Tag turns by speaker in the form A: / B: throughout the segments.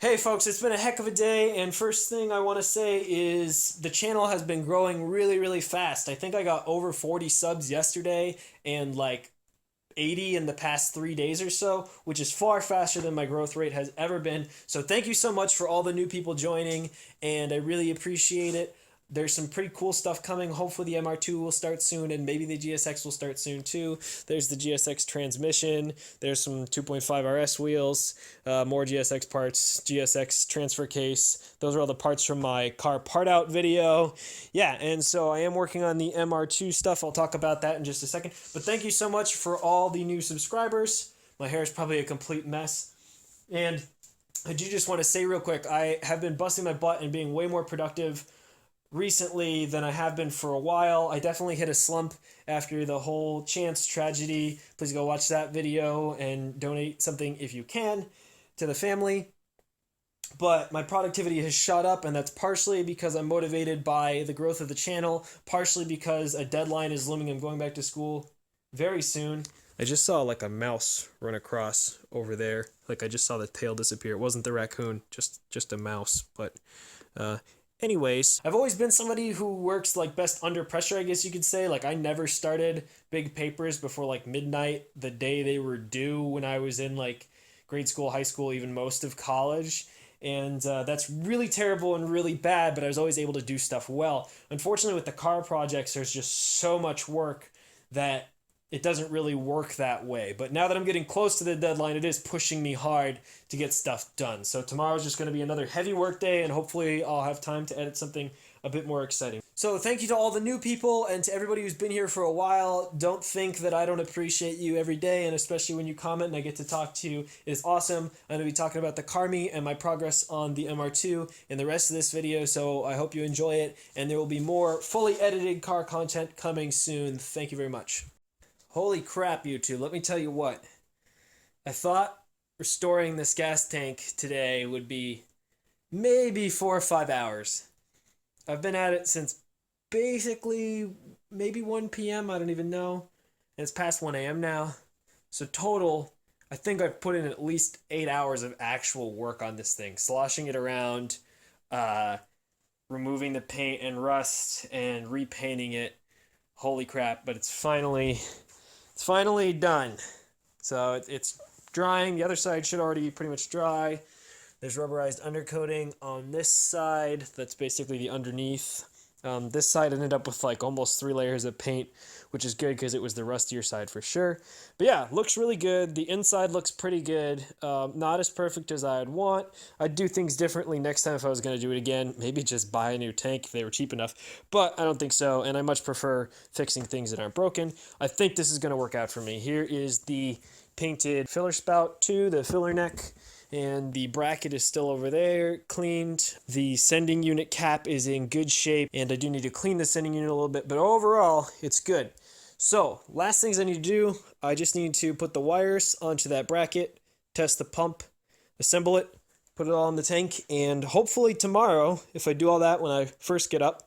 A: Hey folks, it's been a heck of a day, and first thing I want to say is the channel has been growing really fast. I think I got over 40 subs yesterday and like 80 in the past 3 days or so, which is far faster than my growth rate has ever been. So thank you so much for all the new people joining, and I really appreciate it. There's some pretty cool stuff coming. Hopefully the MR2 will start soon, and maybe the GSX will start soon too. There's the GSX transmission. There's some 2.5 RS wheels, more GSX parts, GSX transfer case. Those are all the parts from my car part out video. Yeah, and so I am working on the MR2 stuff. I'll talk about that in just a second. But thank you so much for all the new subscribers. My hair is probably a complete mess. And I do just want to say real quick, I have been busting my butt and being way more productive recently than I have been for a while. I definitely hit a slump after the whole Chance tragedy. Please go watch that video and donate something if you can to the family. But my productivity has shot up, and that's partially because I'm motivated by the growth of the channel, partially because a deadline is looming. I'm going back to school very soon. I just saw like a mouse run across over there. Like I just saw the tail disappear. It wasn't the raccoon, just a mouse. But anyways, I've always been somebody who works like best under pressure, I guess you could say. Like I never started big papers before like midnight the day they were due when I was in like grade school, high school, even most of college. And that's really terrible and really bad, but I was always able to do stuff well. Unfortunately, with the car projects, there's just so much work that it doesn't really work that way. But now that I'm getting close to the deadline, it is pushing me hard to get stuff done. So tomorrow's just going to be another heavy work day, and hopefully I'll have time to edit something a bit more exciting. So thank you to all the new people and to everybody who's been here for a while. Don't think that I don't appreciate you every day, and especially when you comment and I get to talk to you. It is awesome. I'm going to be talking about the car meet and my progress on the MR2 in the rest of this video, so I hope you enjoy it, and there will be more fully edited car content coming soon. Thank you very much. Holy crap, YouTube. Let me tell you what. I thought restoring this gas tank today would be maybe 4 or 5 hours. I've been at it since basically maybe 1 p.m. I don't even know. And it's past 1 a.m. now. So total, I think I've put in at least 8 hours of actual work on this thing. Sloshing it around, removing the paint and rust, and repainting it. Holy crap, but it's finally done. So it's drying. The other side should already be pretty much dry. There's rubberized undercoating on this side. That's basically the underneath. This side ended up with like almost 3 layers of paint, which is good because it was the rustier side for sure. But yeah, looks really good. The inside looks pretty good. Not as perfect as I'd want. I'd do things differently next time if I was going to do it again. Maybe just buy a new tank if they were cheap enough. But I don't think so, and I much prefer fixing things that aren't broken. I think this is going to work out for me. Here is the painted filler spout to the filler neck. And the bracket is still over there, cleaned. The sending unit cap is in good shape, and I do need to clean the sending unit a little bit, but overall, it's good. So, last things I need to do, I just need to put the wires onto that bracket, test the pump, assemble it, put it all in the tank, and hopefully tomorrow, if I do all that when I first get up,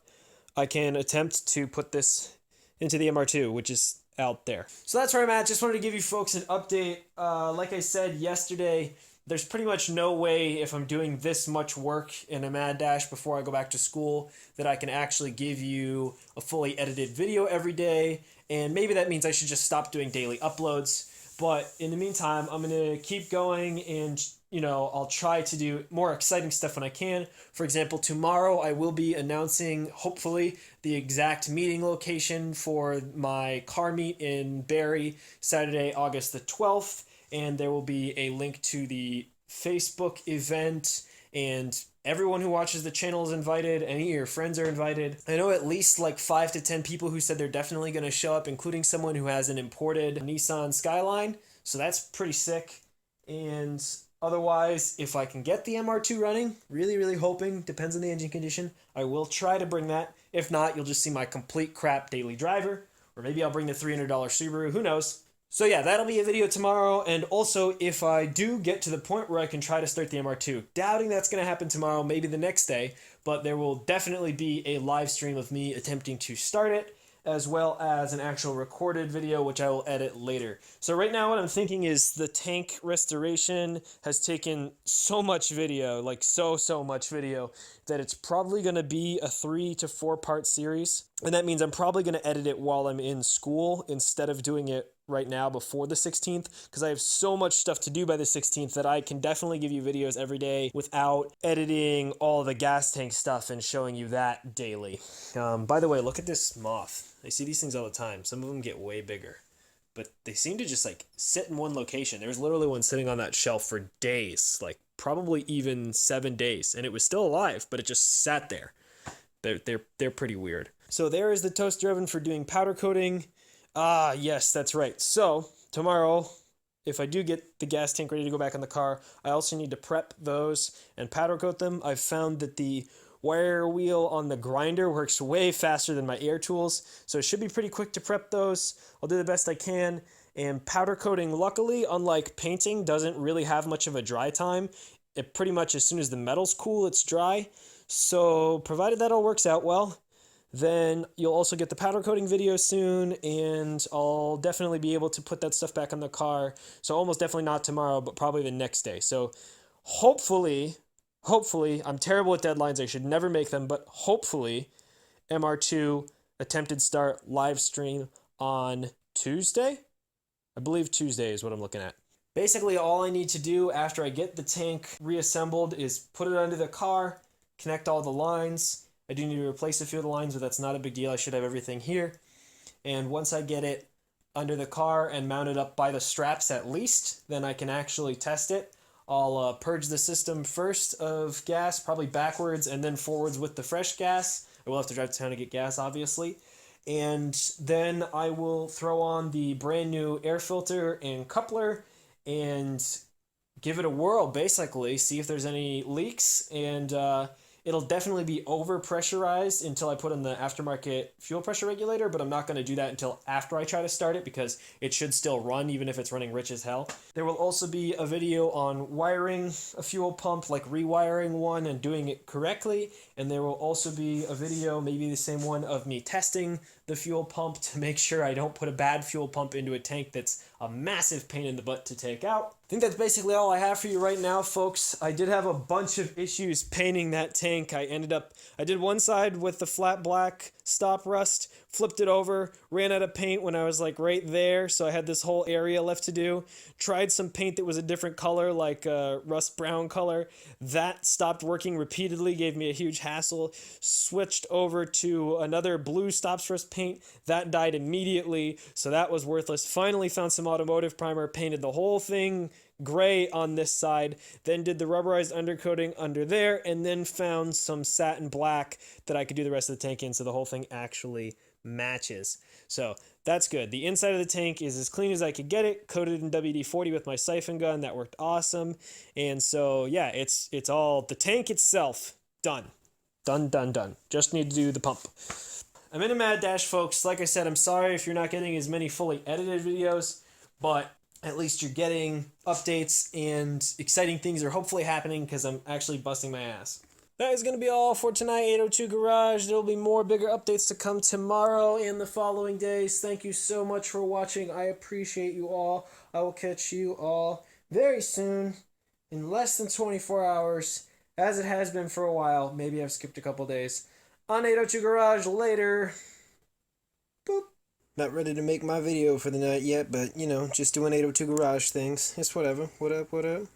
A: I can attempt to put this into the MR2, which is out there. So that's where I'm at. Just wanted to give you folks an update. Like I said yesterday, there's pretty much no way if I'm doing this much work in a mad dash before I go back to school that I can actually give you a fully edited video every day. And maybe that means I should just stop doing daily uploads. But in the meantime, I'm going to keep going and, I'll try to do more exciting stuff when I can. For example, tomorrow I will be announcing, hopefully, the exact meeting location for my car meet in Barrie, Saturday, August the 12th. And there will be a link to the Facebook event, and everyone who watches the channel is invited. Any of your friends are invited. I know at least like 5 to 10 people who said they're definitely going to show up, including someone who has an imported Nissan Skyline. So that's pretty sick. And otherwise, if I can get the MR2 running, really hoping, depends on the engine condition, I will try to bring that. If not, you'll just see my complete crap daily driver, or maybe I'll bring the $300 Subaru, who knows. So yeah, that'll be a video tomorrow, and also if I do get to the point where I can try to start the MR2, doubting that's going to happen tomorrow, maybe the next day, but there will definitely be a live stream of me attempting to start it, as well as an actual recorded video, which I will edit later. So right now what I'm thinking is the tank restoration has taken so much video, like so much video, that it's probably going to be a 3 to 4 part series. And that means I'm probably going to edit it while I'm in school instead of doing it right now before the 16th, because I have so much stuff to do by the 16th that I can definitely give you videos every day without editing all the gas tank stuff and showing you that daily. By the way, look at this moth. I see these things all the time. Some of them get way bigger, but they seem to just like sit in one location. There was literally one sitting on that shelf for days, like probably even 7 days, and it was still alive, but it just sat there. They're pretty weird. So there is the toaster oven for doing powder coating. Ah, yes, that's right. So tomorrow, if I do get the gas tank ready to go back in the car, I also need to prep those and powder coat them. I've found that the wire wheel on the grinder works way faster than my air tools, so it should be pretty quick to prep those. I'll do the best I can. And powder coating, luckily, unlike painting, doesn't really have much of a dry time. It pretty much, as soon as the metal's cool, it's dry. So provided that all works out well, then you'll also get the powder coating video soon, and I'll definitely be able to put that stuff back in the car. So almost definitely not tomorrow, but probably the next day. So hopefully, I'm terrible at deadlines. I should never make them, but hopefully MR2 attempted start live stream on Tuesday. I believe Tuesday is what I'm looking at. Basically, all I need to do after I get the tank reassembled is put it under the car, connect all the lines. I do need to replace a few of the lines, but that's not a big deal. I should have everything here. And once I get it under the car and mounted up by the straps at least, then I can actually test it. I'll purge the system first of gas, probably backwards, and then forwards with the fresh gas. I will have to drive to town to get gas, obviously. And then I will throw on the brand new air filter and coupler and give it a whirl, basically, see if there's any leaks, and it'll definitely be over pressurized until I put in the aftermarket fuel pressure regulator, but I'm not going to do that until after I try to start it because it should still run even if it's running rich as hell. There will also be a video on wiring a fuel pump, like rewiring one and doing it correctly, and there will also be a video, maybe the same one, of me testing the fuel pump to make sure I don't put a bad fuel pump into a tank that's a massive pain in the butt to take out. I think that's basically all I have for you right now, folks. I did have a bunch of issues painting that tank. I did one side with the flat black stop rust, flipped it over, ran out of paint when I was like right there, so I had this whole area left to do. Tried some paint that was a different color, like rust brown color. That stopped working repeatedly, gave me a huge hassle. Switched over to another blue stops rust paint. That died immediately, so that was worthless. Finally found some automotive primer, painted the whole thing gray on this side, then did the rubberized undercoating under there, and then found some satin black that I could do the rest of the tank in, so the whole thing actually matches. So that's good. The inside of the tank is as clean as I could get it, coated in WD-40 with my siphon gun. That worked awesome. And so yeah, it's all, the tank itself, done. Done. Just need to do the pump. I'm in a mad dash, folks. Like I said, I'm sorry if you're not getting as many fully edited videos, but at least you're getting updates and exciting things are hopefully happening because I'm actually busting my ass. That is going to be all for tonight, 802 Garage. There will be more bigger updates to come tomorrow and the following days. Thank you so much for watching. I appreciate you all. I will catch you all very soon, in less than 24 hours, as it has been for a while. Maybe I've skipped a couple days. On 802 Garage, later. Boop. Not ready to make my video for the night yet, but, you know, just doing 802 Garage things. It's whatever. What up?